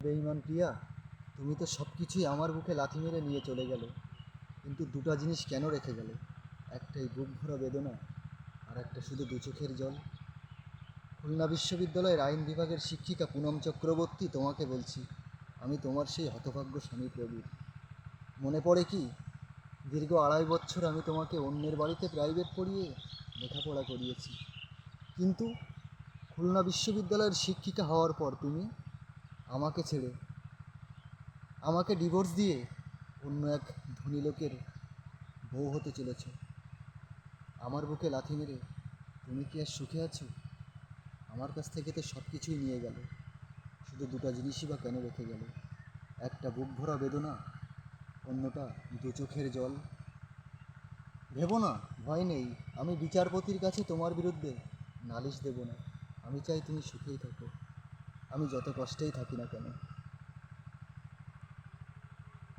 বেঈমান প্রিয়া, তুমি তো সব কিছুই আমার বুকে লাথি মেরে নিয়ে চলে গেলে, কিন্তু দুটো জিনিস কেন রেখে গেলে? একটাই বুক ভরা বেদনা, আর একটা শুধু দু চোখের জল। খুলনা বিশ্ববিদ্যালয়ের আইন বিভাগের শিক্ষিকা পুনম চক্রবর্তী, তোমাকে বলছি, আমি তোমার সেই হতভাগ্য স্বামী প্রবীর। মনে পড়ে কি, দীর্ঘ 2.5 বছর আমি তোমাকে অন্যের বাড়িতে প্রাইভেট পড়িয়ে লেখাপড়া করিয়েছি, কিন্তু খুলনা বিশ্ববিদ্যালয়ের শিক্ষিকা হওয়ার পর তুমি আমাকে ছেড়ে, আমাকে ডিভোর্স দিয়ে অন্য এক ধনী লোকের বউ হতে চলেছ। আমার বুকে লাথি মেরে তুমি কি আর সুখে আছো? আমার কাছ থেকে তো সব কিছুই নিয়ে গেল, শুধু দুটো জিনিসই বা কেন রেখে গেল? একটা বুক ভরা বেদনা, অন্যটা দু চোখের জল। ভেবো না, ভয় নেই, আমি বিচারপতির কাছে তোমার বিরুদ্ধে নালিশ দেব না। আমি চাই তুমি সুখেই থাকো, আমি যত কষ্টেই থাকি না কেন।